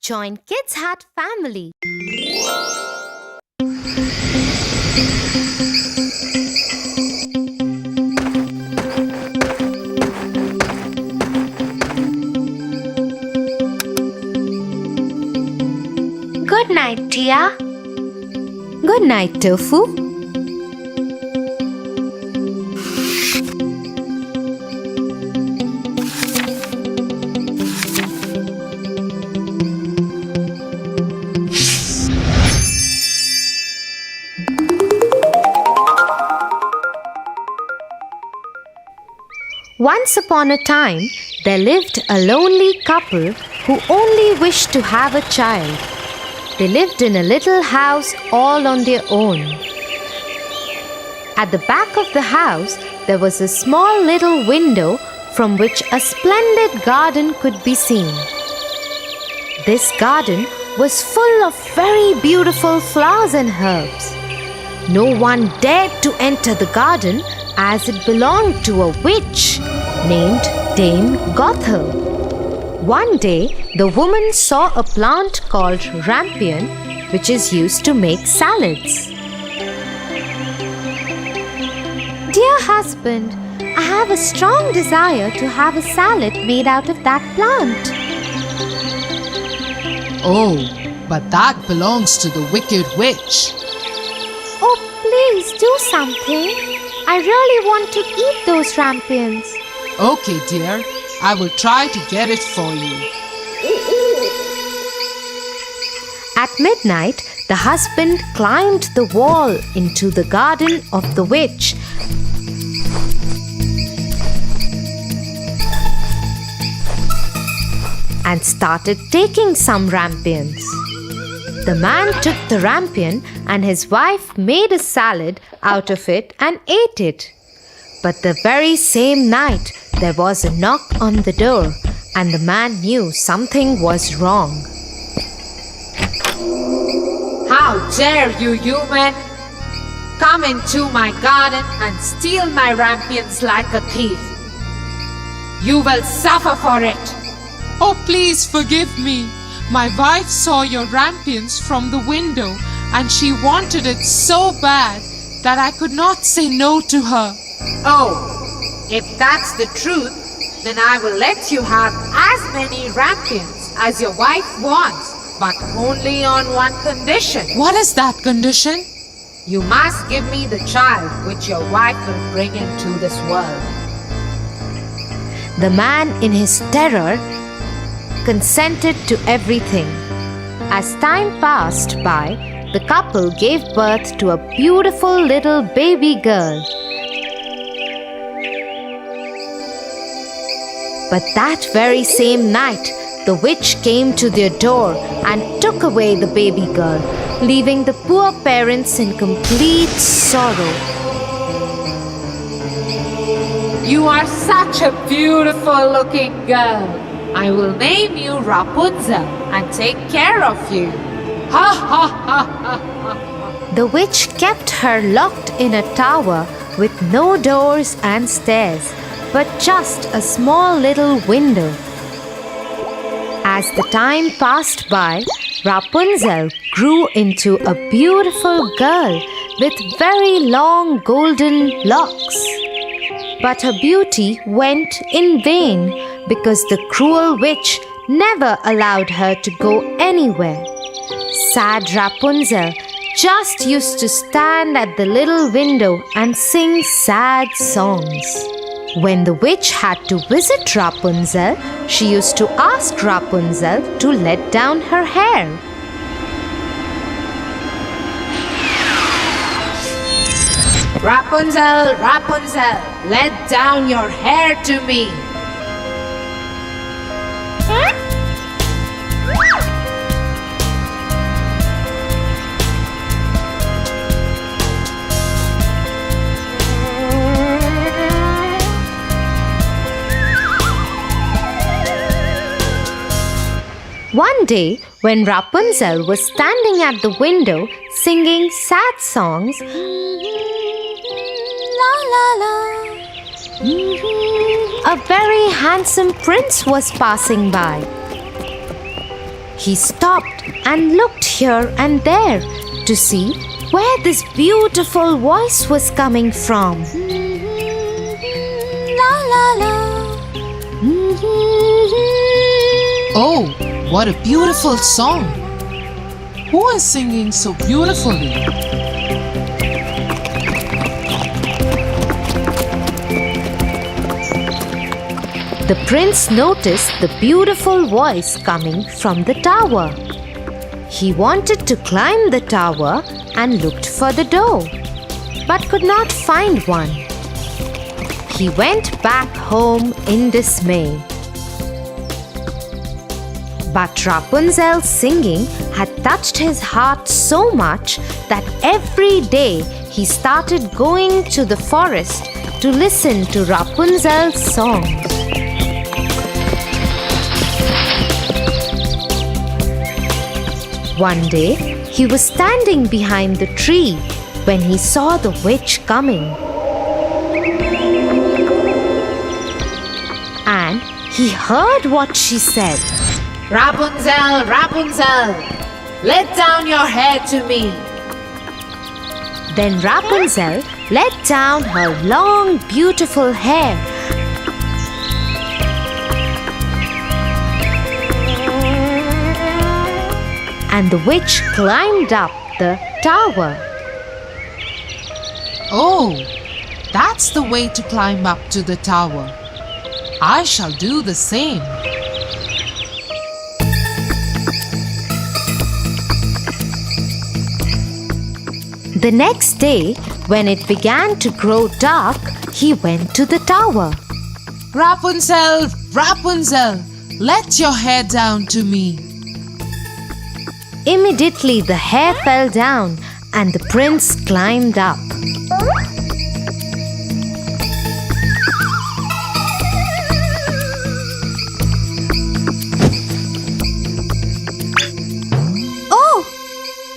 Join Kids Hat family. Good night, Tia. Good night, Tofu. Once upon a time, there lived a lonely couple who only wished to have a child. They lived in a little house all on their own. At the back of the house, there was a small little window from which a splendid garden could be seen. This garden was full of very beautiful flowers and herbs. No one dared to enter the garden as it belonged to a witch named Dame Gothel. One day, the woman saw a plant called rampion, which is used to make salads. Dear husband, I have a strong desire to have a salad made out of that plant. Oh, but that belongs to the wicked witch. Oh, please do something. I really want to eat those rampions. Okay, dear, I will try to get it for you. At midnight, the husband climbed the wall into the garden of the witch. And started taking some rampions. The man took the rampion and his wife made a salad out of it and ate it. But the very same night, there was a knock on the door and the man knew something was wrong. How dare you, human! Come into my garden and steal my rampions like a thief. You will suffer for it. Oh, please forgive me. My wife saw your rampions from the window and she wanted it so bad that I could not say no to her. Oh, if that's the truth, then I will let you have as many rampions as your wife wants, but only on one condition. What is that condition? You must give me the child which your wife will bring into this world. The man, in his terror, consented to everything. As time passed by, the couple gave birth to a beautiful little baby girl. But that very same night, the witch came to their door and took away the baby girl, leaving the poor parents in complete sorrow. You are such a beautiful looking girl. I will name you Rapunzel and take care of you. Ha ha ha ha! The witch kept her locked in a tower with no doors and stairs, but just a small little window. As the time passed by, Rapunzel grew into a beautiful girl with very long golden locks. But her beauty went in vain because the cruel witch never allowed her to go anywhere. Sad Rapunzel just used to stand at the little window and sing sad songs. When the witch had to visit Rapunzel, she used to ask Rapunzel to let down her hair. Rapunzel, Rapunzel, let down your hair to me. One day, when Rapunzel was standing at the window singing sad songs, la la la, a very handsome prince was passing by. He stopped and looked here and there to see where this beautiful voice was coming from. La la la. Oh, what a beautiful song! Who is singing so beautifully? The prince noticed the beautiful voice coming from the tower. He wanted to climb the tower and looked for the door, but could not find one. He went back home in dismay. But Rapunzel's singing had touched his heart so much that every day he started going to the forest to listen to Rapunzel's songs. One day, he was standing behind the tree when he saw the witch coming. And he heard what she said. Rapunzel, Rapunzel, let down your hair to me. Then Rapunzel let down her long, beautiful hair. And the witch climbed up the tower. Oh, that's the way to climb up to the tower. I shall do the same. The next day, when it began to grow dark, he went to the tower. Rapunzel, Rapunzel, let your hair down to me. Immediately the hair fell down and the prince climbed up. Oh,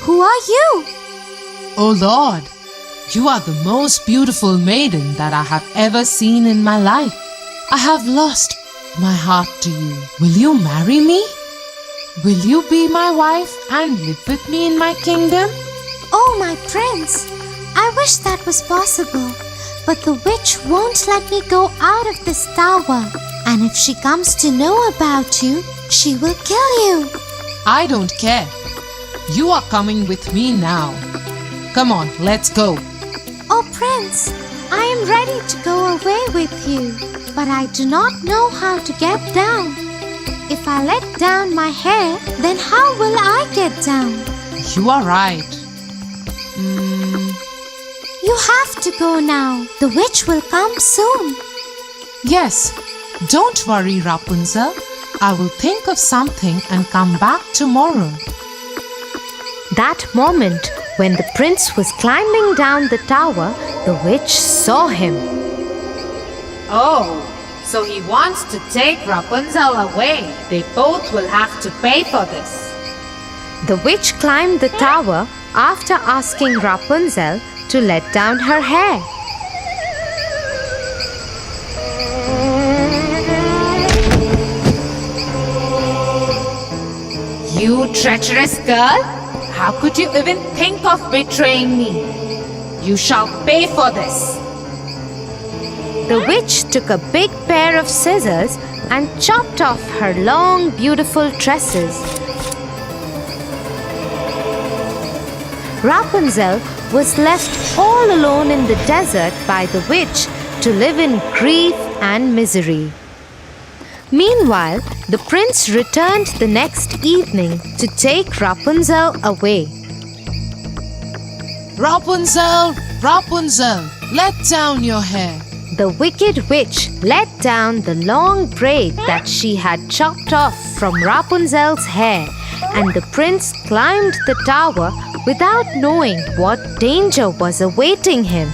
who are you? Oh Lord, you are the most beautiful maiden that I have ever seen in my life. I have lost my heart to you. Will you marry me? Will you be my wife and live with me in my kingdom? Oh, my prince, I wish that was possible. But the witch won't let me go out of this tower. And if she comes to know about you, she will kill you. I don't care. You are coming with me now. Come on, let's go. Oh, prince, I am ready to go away with you. But I do not know how to get down. If I let down my hair, then how will I get down? You are right. You have to go now. The witch will come soon. Yes, don't worry, Rapunzel. I will think of something and come back tomorrow. That moment, when the prince was climbing down the tower, the witch saw him. Oh, so he wants to take Rapunzel away. They both will have to pay for this. The witch climbed the tower after asking Rapunzel to let down her hair. You treacherous girl! How could you even think of betraying me? You shall pay for this. The witch took a big pair of scissors and chopped off her long, beautiful tresses. Rapunzel was left all alone in the desert by the witch to live in grief and misery. Meanwhile, the prince returned the next evening to take Rapunzel away. Rapunzel, Rapunzel, let down your hair. The wicked witch let down the long braid that she had chopped off from Rapunzel's hair, and the prince climbed the tower without knowing what danger was awaiting him.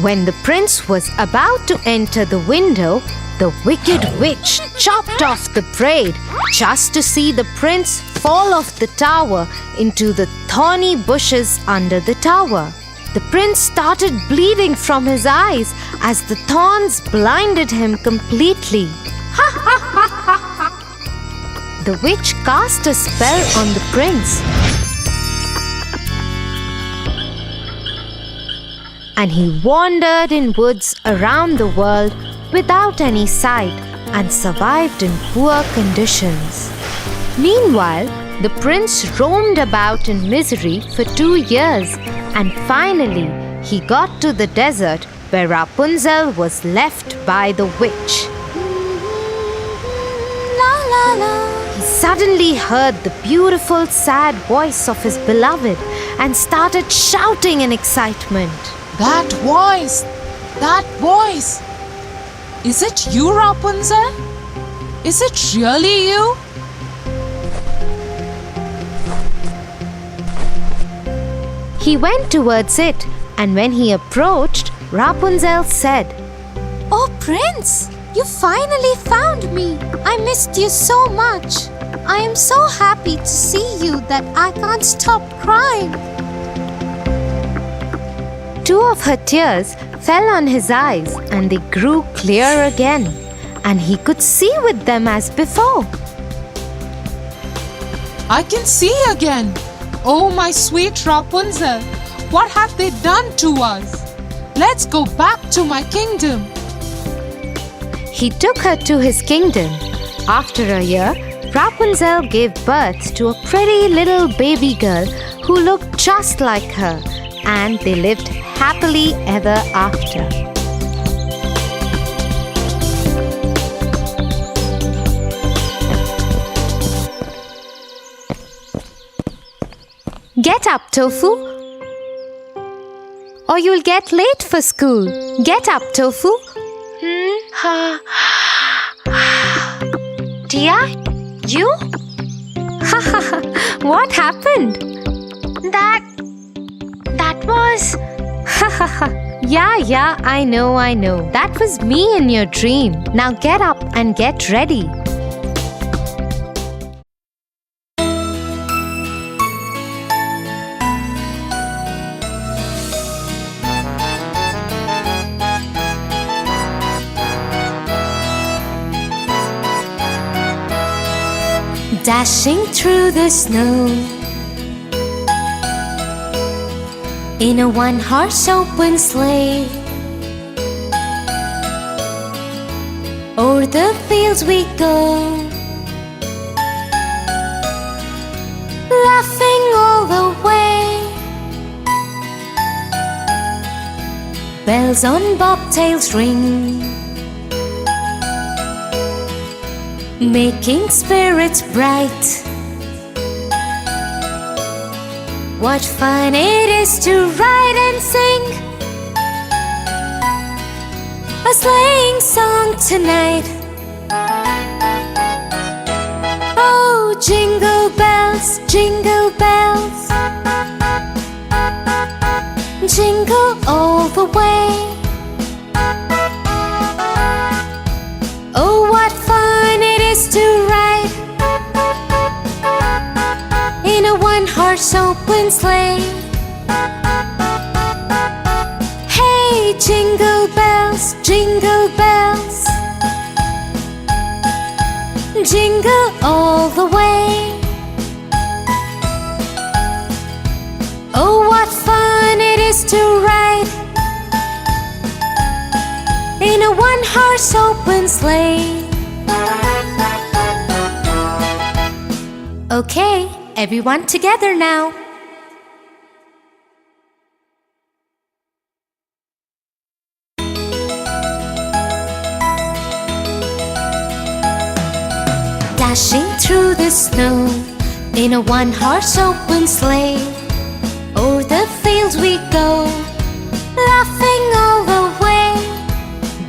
When the prince was about to enter the window, the wicked witch chopped off the braid just to see the prince fall off the tower into the thorny bushes under the tower. The prince started bleeding from his eyes as the thorns blinded him completely. the witch cast a spell on the prince. And he wandered in woods around the world without any sight and survived in poor conditions. Meanwhile, the prince roamed about in misery for 2 years, and finally he got to the desert where Rapunzel was left by the witch. La la la. He suddenly heard the beautiful, sad voice of his beloved and started shouting in excitement. That voice! That voice! Is it you, Rapunzel? Is it really you? He went towards it, and when he approached, Rapunzel said, Oh, Prince, you finally found me. I missed you so much. I am so happy to see you that I can't stop crying. 2 of her tears fell on his eyes, and they grew clear again, and he could see with them as before. I can see again. Oh, my sweet Rapunzel, what have they done to us? Let's go back to my kingdom. He took her to his kingdom. After a year, Rapunzel gave birth to a pretty little baby girl who looked just like her, and they lived happily ever after. Get up, Tofu, or you'll get late for school. Get up, Tofu. Tia, you? What happened? That was... Yeah, I know. That was me in your dream. Now get up and get ready. Dashing through the snow in a one-horse open sleigh, o'er the fields we go, laughing all the way. Bells on bobtails ring, making spirits bright. What fun it is to ride and sing a sleighing song tonight. Oh, jingle bells, jingle bells, jingle all the way. Oh, what fun it is to ride in a one-horse open sleigh. Hey, jingle bells, jingle bells, jingle all the way. Oh, what fun it is to ride in a one-horse open sleigh. Okay, everyone together now. Dashing through the snow in a one-horse open sleigh, o'er the fields we go, laughing all the way.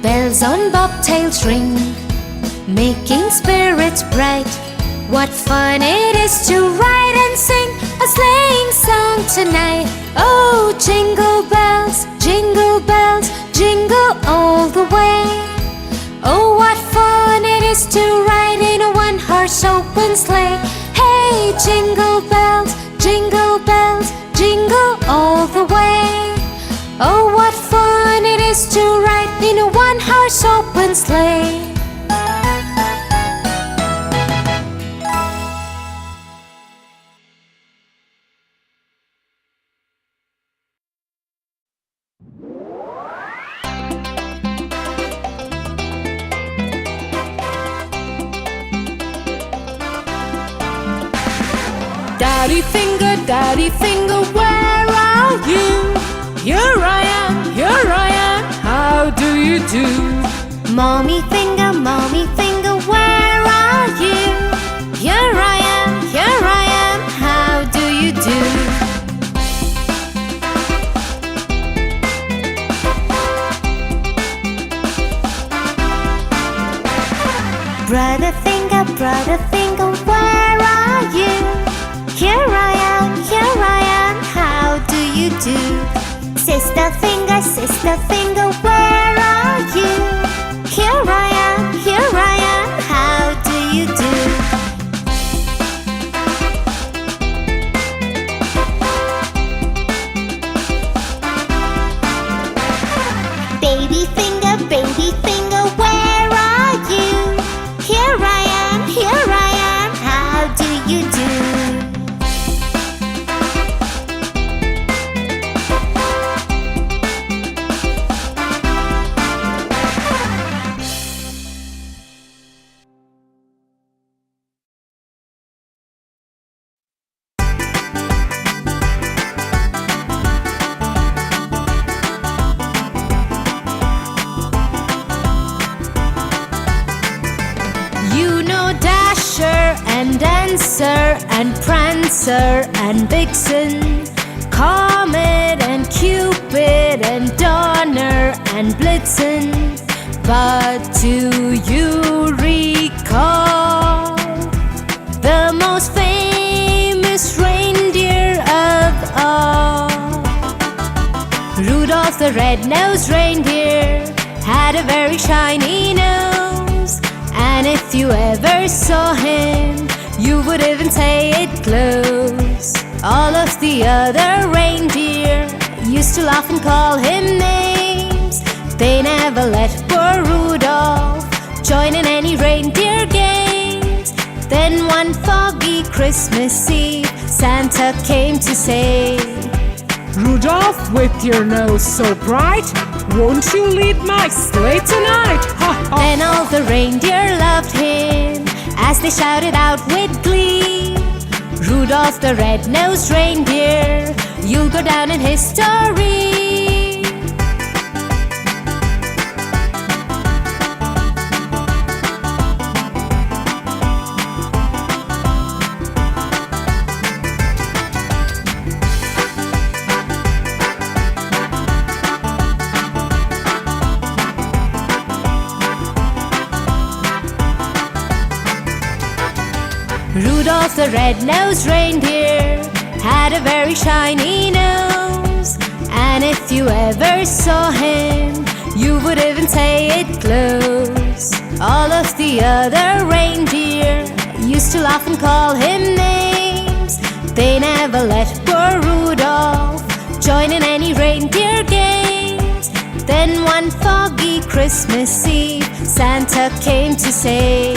Bells on bobtails ring, making spirits bright. What fun it is to ride and sing a sleighing song tonight. Oh, jingle bells, jingle bells, jingle all the way. Oh, what fun it is to ride in a one-horse open sleigh. Hey, jingle bells, jingle bells, jingle all the way. Oh, what fun it is to ride in a one-horse open sleigh. Daddy finger, where are you? Here I am, how do you do? Mommy finger, where are you? Here I am, how do you do? Brother finger, where are you? Here I am, how do you do? Sister finger, where are you? Here I am, how do you do? Baby finger, where are you? Here I am, how do you do? And Dancer and Prancer and Vixen, Comet and Cupid and Donner and Blitzen. But do you recall the most famous reindeer of all? Rudolph the red-nosed reindeer had a very shiny nose, and if you ever saw him, you would even say it glows. All of the other reindeer used to laugh and call him names. They never let poor Rudolph join in any reindeer games. Then one foggy Christmas Eve, Santa came to say, Rudolph, with your nose so bright, won't you lead my sleigh tonight? Ha ha! Then all the reindeer loved him as they shouted out with glee, Rudolph the red-nosed reindeer, you'll go down in history. Rudolph the red-nosed reindeer had a very shiny nose, and if you ever saw him, you would even say it glows. All of the other reindeer used to laugh and call him names. They never let poor Rudolph join in any reindeer games. Then one foggy Christmas Eve, Santa came to say,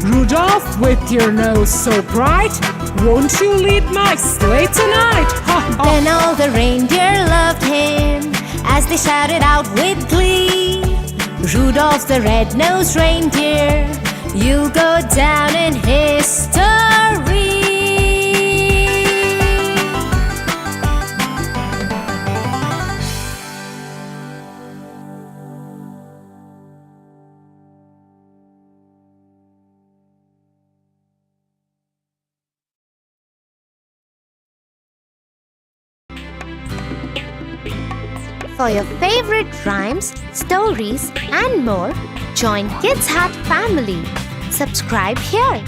Rudolph, with your nose so bright, won't you lead my sleigh tonight? Ha ha! Then all the reindeer loved him as they shouted out with glee, Rudolph the red-nosed reindeer, you'll go down in history. For your favorite rhymes, stories, and more, join Kids Hut family. Subscribe here.